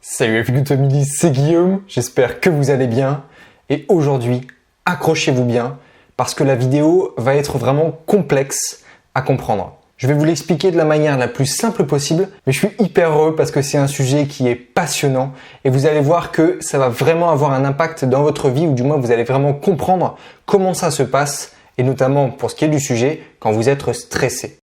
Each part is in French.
Salut la Feel Good Family, c'est Guillaume, j'espère que vous allez bien. Et aujourd'hui, accrochez-vous bien parce que la vidéo va être vraiment complexe à comprendre. Je vais vous l'expliquer de la manière la plus simple possible, mais je suis hyper heureux parce que c'est un sujet qui est passionnant et vous allez voir que ça va vraiment avoir un impact dans votre vie ou du moins vous allez vraiment comprendre comment ça se passe et notamment pour ce qui est du sujet quand vous êtes stressé.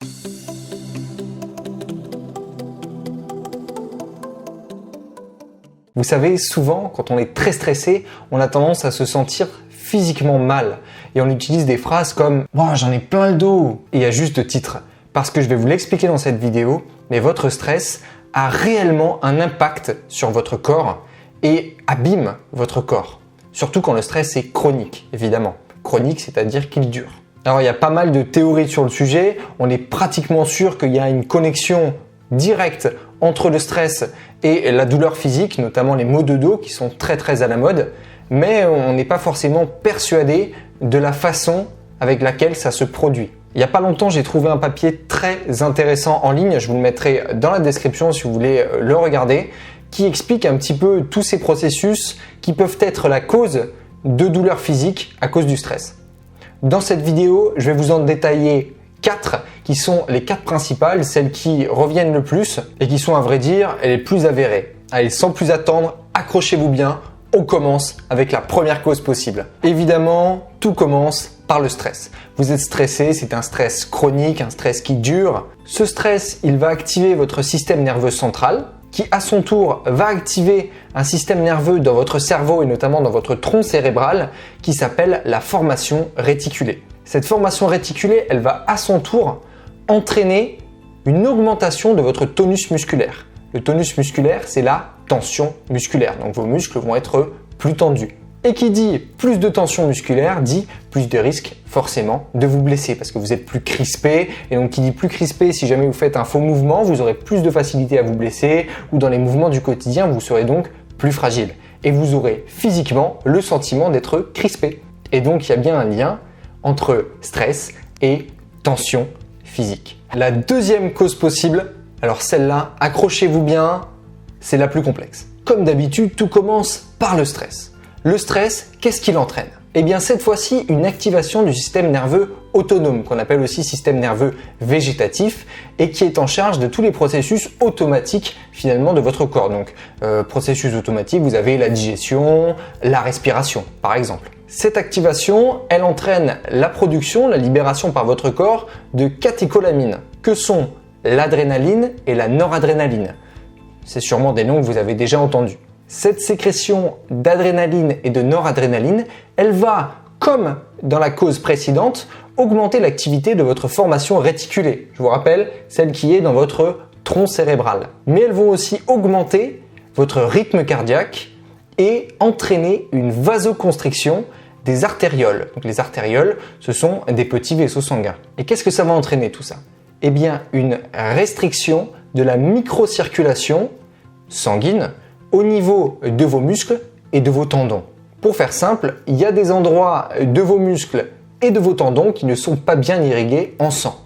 Vous savez, souvent, quand on est très stressé, on a tendance à se sentir physiquement mal. Et on utilise des phrases comme « Wow, j'en ai plein le dos !» Et à juste titre. Parce que je vais vous l'expliquer dans cette vidéo, mais votre stress a réellement un impact sur votre corps et abîme votre corps. Surtout quand le stress est chronique, évidemment. Chronique, c'est-à-dire qu'il dure. Alors, il y a pas mal de théories sur le sujet. On est pratiquement sûr qu'il y a une connexion directe entre le stress et la douleur physique, notamment les maux de dos qui sont très à la mode, mais on n'est pas forcément persuadé de la façon avec laquelle ça se produit. Il n'y a pas longtemps, j'ai trouvé un papier très intéressant en ligne, je vous le mettrai dans la description si vous voulez le regarder, qui explique un petit peu tous ces processus qui peuvent être la cause de douleurs physiques à cause du stress. Dans cette vidéo, je vais vous en détailler 4 qui sont les 4 principales, celles qui reviennent le plus et qui sont à vrai dire les plus avérées. Allez, sans plus attendre, accrochez-vous bien, on commence avec la première cause possible. Évidemment, tout commence par le stress. Vous êtes stressé, c'est un stress chronique, un stress qui dure. Ce stress, il va activer votre système nerveux central qui à son tour va activer un système nerveux dans votre cerveau et notamment dans votre tronc cérébral qui s'appelle la formation réticulée. Cette formation réticulée, elle va à son tour entraîner une augmentation de votre tonus musculaire. Le tonus musculaire, c'est la tension musculaire. Donc vos muscles vont être plus tendus. Et qui dit plus de tension musculaire dit plus de risque forcément de vous blesser parce que vous êtes plus crispé. Et donc qui dit plus crispé, si jamais vous faites un faux mouvement, vous aurez plus de facilité à vous blesser ou dans les mouvements du quotidien, vous serez donc plus fragile. Et vous aurez physiquement le sentiment d'être crispé. Et donc il y a bien un lien entre stress et tension physique. La deuxième cause possible, alors celle-là, accrochez-vous bien, c'est la plus complexe. Comme d'habitude, tout commence par le stress. Le stress, qu'est-ce qu'il entraîne ? Eh bien cette fois-ci, une activation du système nerveux autonome, qu'on appelle aussi système nerveux végétatif, et qui est en charge de tous les processus automatiques finalement de votre corps. Donc processus automatiques, vous avez la digestion, la respiration par exemple. Cette activation, elle entraîne la production, la libération par votre corps de catécholamines, que sont l'adrénaline et la noradrénaline. C'est sûrement des noms que vous avez déjà entendus. Cette sécrétion d'adrénaline et de noradrénaline, elle va, comme dans la cause précédente, augmenter l'activité de votre formation réticulée. Je vous rappelle, celle qui est dans votre tronc cérébral. Mais elles vont aussi augmenter votre rythme cardiaque et entraîner une vasoconstriction des artérioles. Donc les artérioles, ce sont des petits vaisseaux sanguins. Et qu'est-ce que ça va entraîner tout ça ? Eh bien, une restriction de la microcirculation sanguine au niveau de vos muscles et de vos tendons. Pour faire simple, il y a des endroits de vos muscles et de vos tendons qui ne sont pas bien irrigués en sang.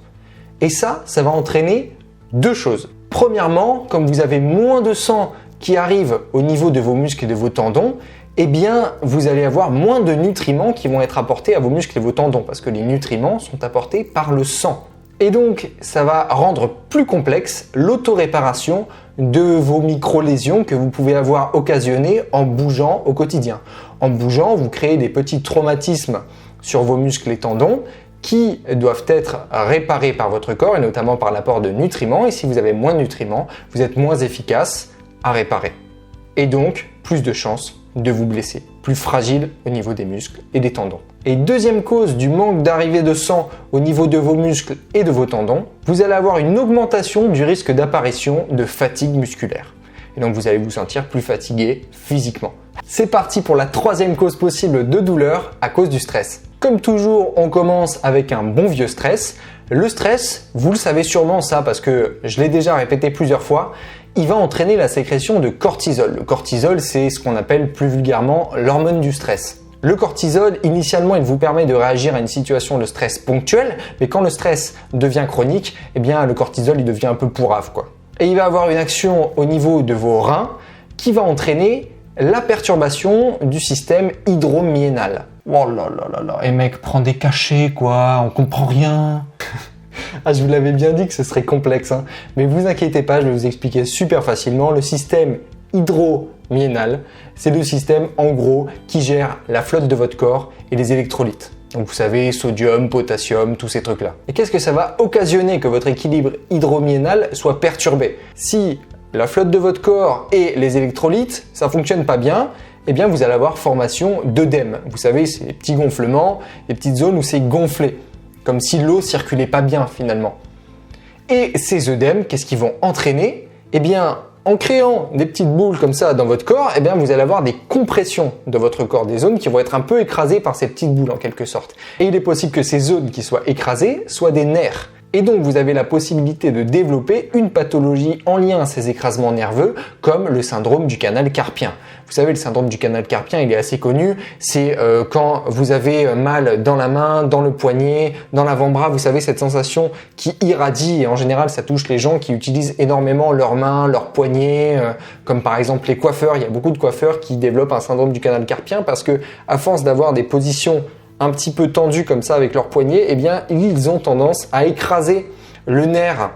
Et ça va entraîner deux choses. Premièrement, comme vous avez moins de sang qui arrive au niveau de vos muscles et de vos tendons, eh bien, vous allez avoir moins de nutriments qui vont être apportés à vos muscles et vos tendons parce que les nutriments sont apportés par le sang. Et donc, ça va rendre plus complexe l'autoréparation de vos micro-lésions que vous pouvez avoir occasionnées en bougeant au quotidien. En bougeant, vous créez des petits traumatismes sur vos muscles et tendons qui doivent être réparés par votre corps et notamment par l'apport de nutriments. Et si vous avez moins de nutriments, vous êtes moins efficace à réparer. Et donc, plus de chances de vous blesser, plus fragile au niveau des muscles et des tendons. Et deuxième cause du manque d'arrivée de sang au niveau de vos muscles et de vos tendons, vous allez avoir une augmentation du risque d'apparition de fatigue musculaire. Et donc vous allez vous sentir plus fatigué physiquement. C'est parti pour la troisième cause possible de douleur à cause du stress. Comme toujours, on commence avec un bon vieux stress. Le stress, vous le savez sûrement ça parce que je l'ai déjà répété plusieurs fois, il va entraîner la sécrétion de cortisol. Le cortisol, c'est ce qu'on appelle plus vulgairement l'hormone du stress. Le cortisol, initialement, il vous permet de réagir à une situation de stress ponctuelle, mais quand le stress devient chronique, eh bien, le cortisol, il devient un peu pourrave, quoi. Et il va avoir une action au niveau de vos reins qui va entraîner la perturbation du système hydromyénal. Oh là là là là, et mec, prends des cachets quoi, on comprend rien. Ah, je vous l'avais bien dit que ce serait complexe, hein. Mais vous inquiétez pas, je vais vous expliquer super facilement. Le système hydromyénal, c'est le système en gros qui gère la flotte de votre corps et les électrolytes. Donc vous savez, sodium, potassium, tous ces trucs-là. Et qu'est-ce que ça va occasionner que votre équilibre hydromyénal soit perturbé? Si la flotte de votre corps et les électrolytes, ça fonctionne pas bien, eh bien vous allez avoir formation d'œdème. Vous savez, c'est les petits gonflements, les petites zones où c'est gonflé, comme si l'eau circulait pas bien finalement. Et ces œdèmes, qu'est-ce qu'ils vont entraîner? Eh bien, en créant des petites boules comme ça dans votre corps, eh bien vous allez avoir des compressions de votre corps, des zones qui vont être un peu écrasées par ces petites boules en quelque sorte. Et il est possible que ces zones qui soient écrasées soient des nerfs. Et donc vous avez la possibilité de développer une pathologie en lien à ces écrasements nerveux, comme le syndrome du canal carpien. Vous savez, le syndrome du canal carpien, il est assez connu. C'est quand vous avez mal dans la main, dans le poignet, dans l'avant-bras. Vous savez, cette sensation qui irradie. Et en général, ça touche les gens qui utilisent énormément leurs mains, leurs poignets, comme par exemple les coiffeurs. Il y a beaucoup de coiffeurs qui développent un syndrome du canal carpien parce que, à force d'avoir des positions un petit peu tendus comme ça avec leurs poignets, eh bien, ils ont tendance à écraser le nerf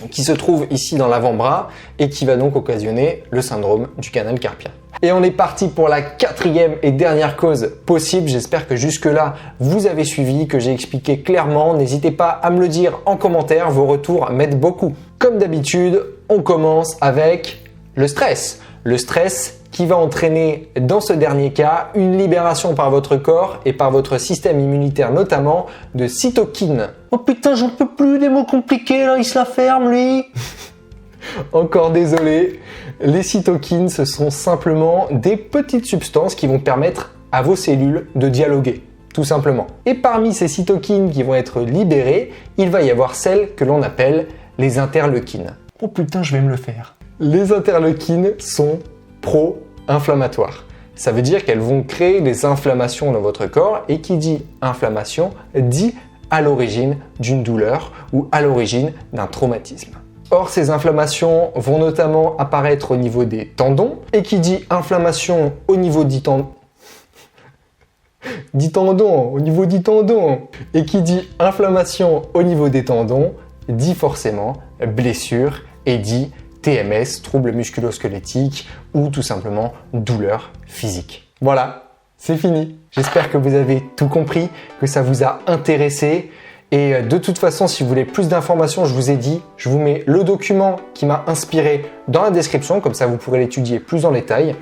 qui se trouve ici dans l'avant-bras et qui va donc occasionner le syndrome du canal carpien. Et on est parti pour la 4e et dernière cause possible. J'espère que jusque-là, vous avez suivi, que j'ai expliqué clairement. N'hésitez pas à me le dire en commentaire, vos retours m'aident beaucoup. Comme d'habitude, on commence avec le stress. Le stress qui va entraîner dans ce dernier cas une libération par votre corps et par votre système immunitaire notamment de cytokines. Oh putain, j'en peux plus des mots compliqués là, il se la ferme lui. Encore désolé, les cytokines ce sont simplement des petites substances qui vont permettre à vos cellules de dialoguer, tout simplement. Et parmi ces cytokines qui vont être libérées, il va y avoir celles que l'on appelle les interleukines. Oh putain, je vais me le faire. Les interleukines sont pro-inflammatoires. Ça veut dire qu'elles vont créer des inflammations dans votre corps et qui dit inflammation dit à l'origine d'une douleur ou à l'origine d'un traumatisme. Or, ces inflammations vont notamment apparaître au niveau des tendons et qui dit inflammation au niveau des tendons et qui dit inflammation au niveau des tendons dit forcément blessure et dit TMS, troubles musculo-squelettiques ou tout simplement douleur physique. Voilà, c'est fini. J'espère que vous avez tout compris, que ça vous a intéressé. Et de toute façon, si vous voulez plus d'informations, je vous ai dit, je vous mets le document qui m'a inspiré dans la description, comme ça vous pourrez l'étudier plus en détail.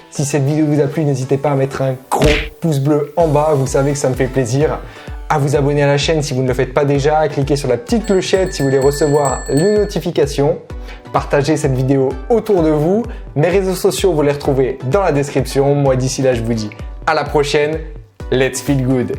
Si cette vidéo vous a plu, n'hésitez pas à mettre un gros pouce bleu en bas, vous savez que ça me fait plaisir. À vous abonner à la chaîne si vous ne le faites pas déjà, à cliquer sur la petite clochette si vous voulez recevoir les notifications. Partagez cette vidéo autour de vous. Mes réseaux sociaux, vous les retrouvez dans la description. Moi, d'ici là, je vous dis à la prochaine. Let's feel good!